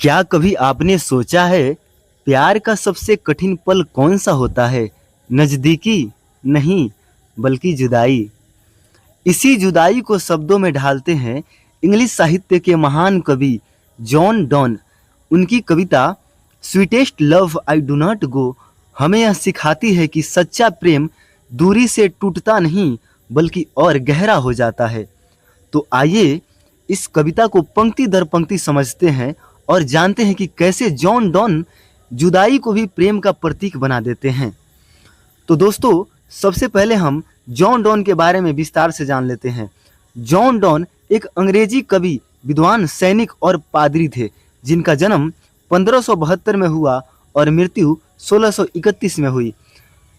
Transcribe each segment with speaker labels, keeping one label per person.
Speaker 1: क्या कभी आपने सोचा है प्यार का सबसे कठिन पल कौन सा होता है? नज़दीकी नहीं, बल्कि जुदाई। इसी जुदाई को शब्दों में ढालते हैं इंग्लिश साहित्य के महान कवि जॉन डॉन। उनकी कविता sweetest love I do not go हमें यह सिखाती है कि सच्चा प्रेम दूरी से टूटता नहीं, बल्कि और गहरा हो जाता है। तो आइए इस कविता को पंक्ति दर पंक्ति समझते हैं और जानते हैं कि कैसे जॉन डॉन जुदाई को भी प्रेम का प्रतीक बना देते हैं। तो दोस्तों, सबसे पहले हम जॉन डॉन के बारे में विस्तार से जान लेते हैं। जॉन डॉन एक अंग्रेजी कवि, विद्वान, सैनिक और पादरी थे, जिनका जन्म 1572 में हुआ और मृत्यु 1631 में हुई।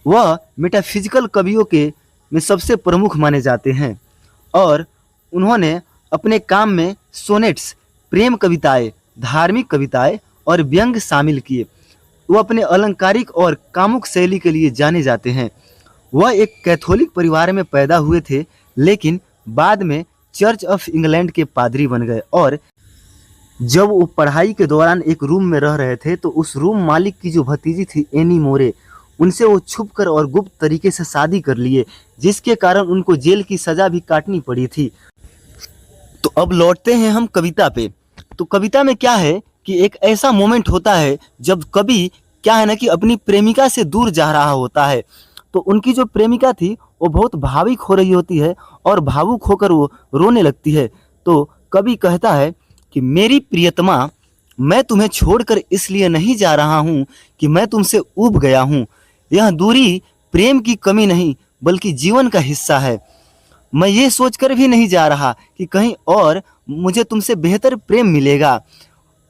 Speaker 1: वह मेटाफिजिकल कवियों के में सबसे प्रमुख माने जाते हैं और उन्होंने अपने काम में सोनेट्स, प्रेम कविताएं, धार्मिक कविताएं और व्यंग शामिल किए। वह अपने अलंकारिक और कामुक शैली के लिए जाने जाते हैं। वह एक कैथोलिक परिवार में पैदा हुए थे, लेकिन बाद में चर्च ऑफ इंग्लैंड के पादरी बन गए। और जब वो पढ़ाई के दौरान एक रूम में रह रहे थे, तो उस रूम मालिक की जो भतीजी थी एनी मोरे, उनसे वो छुपकर और गुप्त तरीके से शादी कर लिए, जिसके कारण उनको जेल की सजा भी काटनी पड़ी थी। तो अब लौटते हैं हम कविता पे। तो कविता में क्या है कि एक ऐसा मोमेंट होता है जब कवि क्या है ना कि अपनी प्रेमिका से दूर जा रहा होता है। तो उनकी जो प्रेमिका थी वो बहुत भावुक हो रही होती है और भावुक होकर वो रोने लगती है। तो कवि कहता है कि मेरी प्रियतमा, मैं तुम्हें छोड़कर इसलिए नहीं जा रहा हूँ कि मैं तुमसे ऊब गया हूँ। यह दूरी प्रेम की कमी नहीं, बल्कि जीवन का हिस्सा है। मैं ये सोचकर भी नहीं जा रहा कि कहीं और मुझे तुमसे बेहतर प्रेम मिलेगा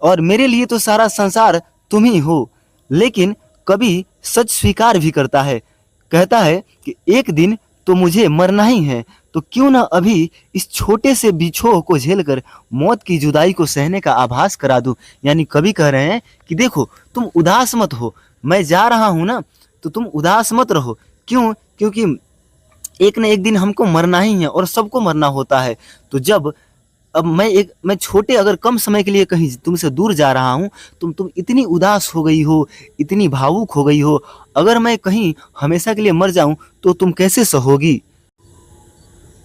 Speaker 1: और मेरे लिए तो सारा संसार तुम ही हो। लेकिन कभी सच स्वीकार भी करता है, कहता है कि एक दिन तो मुझे मरना ही है, तो क्यों ना अभी इस छोटे से बिछोह को झेलकर मौत की जुदाई को सहने का आभास करा दूं। यानी कवि कह रहे हैं कि देखो, तुम उदास मत हो, मैं जा रहा हूं ना, तो तुम उदास मत रहो। क्यों? क्योंकि एक न एक दिन हमको मरना ही है और सबको मरना होता है। तो जब अब मैं छोटे अगर कम समय के लिए कहीं तुमसे दूर जा रहा हूँ, तुम इतनी उदास हो गई हो, इतनी भावुक हो गई हो, अगर मैं कहीं हमेशा के लिए मर जाऊं तो तुम कैसे सहोगी?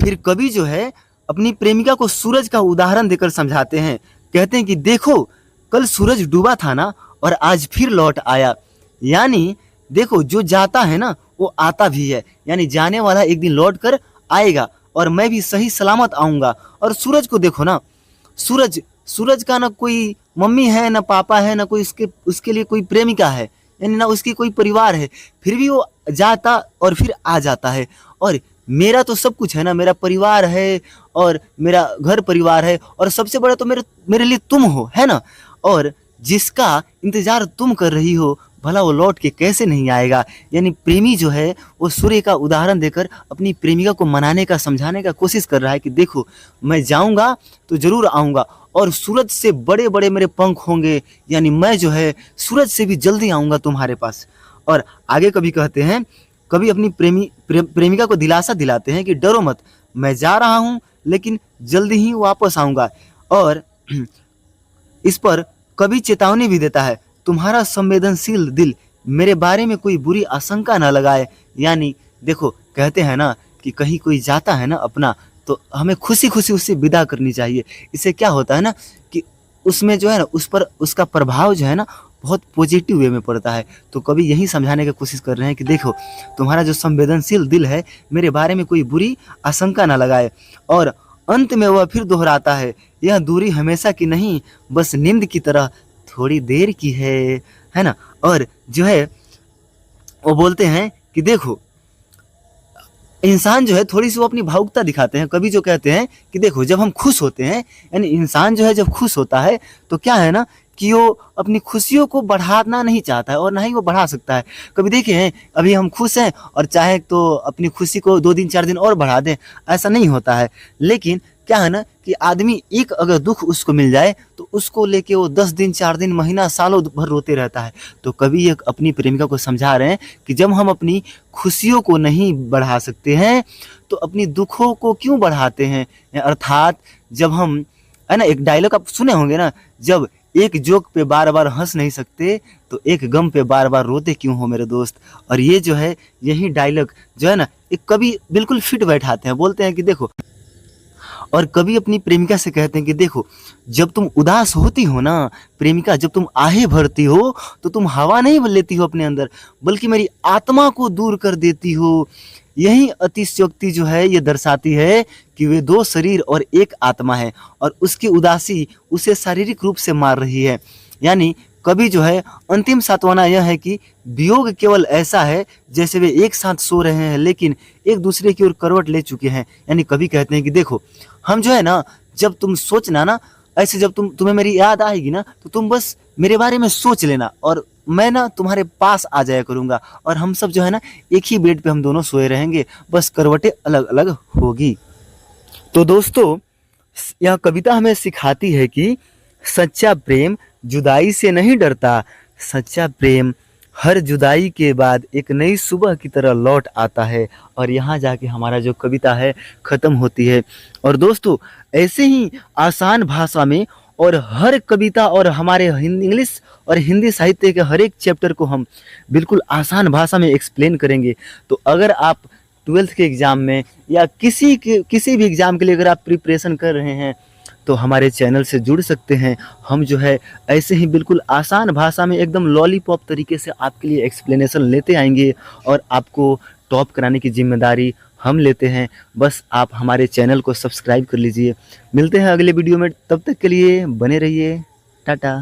Speaker 1: फिर कवि जो है अपनी प्रेमिका को सूरज का उदाहरण देकर समझाते हैं। कहते हैं कि देखो, कल सूरज डूबा था ना, और आज फिर लौट आया। यानी देखो, जो जाता है ना वो आता भी है। यानी जाने वाला एक दिन लौट कर आएगा और मैं भी सही सलामत आऊंगा। और सूरज को देखो ना, सूरज सूरज का ना कोई मम्मी है, ना पापा है, ना कोई उसके लिए कोई प्रेमिका है, यानी ना उसकी कोई परिवार है। फिर भी वो जाता और फिर आ जाता है। और मेरा तो सब कुछ है ना, मेरा परिवार है और मेरा घर परिवार है, और सबसे बड़ा तो मेरे लिए तुम हो, है ना। और जिसका इंतजार तुम कर रही हो, भला वो लौट के कैसे नहीं आएगा। यानी प्रेमी जो है वो सूर्य का उदाहरण देकर अपनी प्रेमिका को मनाने का, समझाने का कोशिश कर रहा है कि देखो, मैं जाऊंगा तो जरूर आऊंगा, और सूरज से बड़े बड़े मेरे पंख होंगे। यानी मैं जो है सूरज से भी जल्दी आऊंगा तुम्हारे पास। और आगे कभी कहते हैं, कभी अपनी प्रेमिका को दिलासा दिलाते हैं कि डरो मत, मैं जा रहा हूँ लेकिन जल्दी ही वापस आऊंगा। और इस पर कभी चेतावनी भी देता है, तुम्हारा संवेदनशील दिल मेरे बारे में कोई बुरी आशंका न लगाए। यानी देखो, कहते हैं ना कि कहीं कोई जाता है ना अपना, तो हमें खुशी खुशी उससे विदा करनी चाहिए। इससे क्या होता है ना कि उसमें जो है ना, उस पर उसका प्रभाव जो है ना बहुत पॉजिटिव वे में पड़ता है। तो कभी यही समझाने की कोशिश कर रहे हैं कि देखो, तुम्हारा जो संवेदनशील दिल है मेरे बारे में कोई बुरी आशंका ना लगाए। और अंत में वह फिर दोहराता है, यह दूरी हमेशा की नहीं, बस नींद की तरह थोड़ी देर की है ना। और जो है वो बोलते हैं कि देखो, इंसान जो है थोड़ी सी वो अपनी भावुकता दिखाते हैं। कभी जो कहते हैं कि देखो, जब हम खुश होते हैं, यानी इंसान जो है जब खुश होता है तो क्या है ना कि वो अपनी खुशियों को बढ़ाना नहीं चाहता है और ना ही वो बढ़ा सकता है। कभी देखे हैं, अभी हम खुश हैं और चाहे तो अपनी खुशी को 2 दिन 4 दिन और बढ़ा दें, ऐसा नहीं होता है। लेकिन क्या है ना कि आदमी एक अगर दुख उसको मिल जाए तो उसको लेके वो 10 दिन 4 दिन महीना सालों भर रोते रहता है। तो कभी एक अपनी प्रेमिका को समझा रहे हैं कि जब हम अपनी खुशियों को नहीं बढ़ा सकते हैं तो अपनी दुखों को क्यों बढ़ाते हैं। अर्थात जब हम, है ना, एक डायलॉग आप सुने होंगे ना, जब एक जोक पे बार बार हंस नहीं सकते तो एक गम पे बार बार रोते क्यों हो मेरे दोस्त। और ये जो है यही डायलॉग जो है ना एक कवि बिल्कुल फिट बैठाते हैं, बोलते हैं कि देखो, और कभी अपनी प्रेमिका से कहते हैं कि देखो, जब तुम उदास होती हो ना प्रेमिका, जब तुम आहें भरती हो तो तुम हवा नहीं लेती हो अपने अंदर, बल्कि मेरी आत्मा को दूर कर देती हो। यही अतिशयोक्ति जो है ये दर्शाती है कि वे दो शरीर और एक आत्मा है और उसकी उदासी उसे शारीरिक रूप से मार रही है। यानी कभी जो है अंतिम सांत्वना यह है कि वियोग केवल ऐसा है जैसे वे एक साथ सो रहे हैं लेकिन एक दूसरे की ओर करवट ले चुके हैं। यानी कभी कहते हैं कि देखो, हम जो है ना, जब तुम सोचना ना ऐसे, जब तुम्हें मेरी याद आएगी ना तो तुम बस मेरे बारे में सोच लेना और मैं ना तुम्हारे पास आ जाया करूंगा और हम सब जो है ना एक ही बेड पे हम दोनों सोए रहेंगे, बस करवटें अलग अलग होगी। तो दोस्तों, यह कविता हमें सिखाती है कि सच्चा प्रेम जुदाई से नहीं डरता, सच्चा प्रेम हर जुदाई के बाद एक नई सुबह की तरह लौट आता है। और यहाँ जाके हमारा जो कविता है ख़त्म होती है। और दोस्तों, ऐसे ही आसान भाषा में और हर कविता और हमारे इंग्लिश और हिंदी साहित्य के हर एक चैप्टर को हम बिल्कुल आसान भाषा में एक्सप्लेन करेंगे। तो अगर आप 12th के एग्ज़ाम में या किसी भी एग्ज़ाम के लिए अगर आप प्रिपरेशन कर रहे हैं तो हमारे चैनल से जुड़ सकते हैं। हम जो है ऐसे ही बिल्कुल आसान भाषा में एकदम लॉलीपॉप तरीके से आपके लिए एक्सप्लेनेशन लेते आएंगे और आपको टॉप कराने की जिम्मेदारी हम लेते हैं। बस आप हमारे चैनल को सब्सक्राइब कर लीजिए। मिलते हैं अगले वीडियो में, तब तक के लिए बने रहिए। टाटा।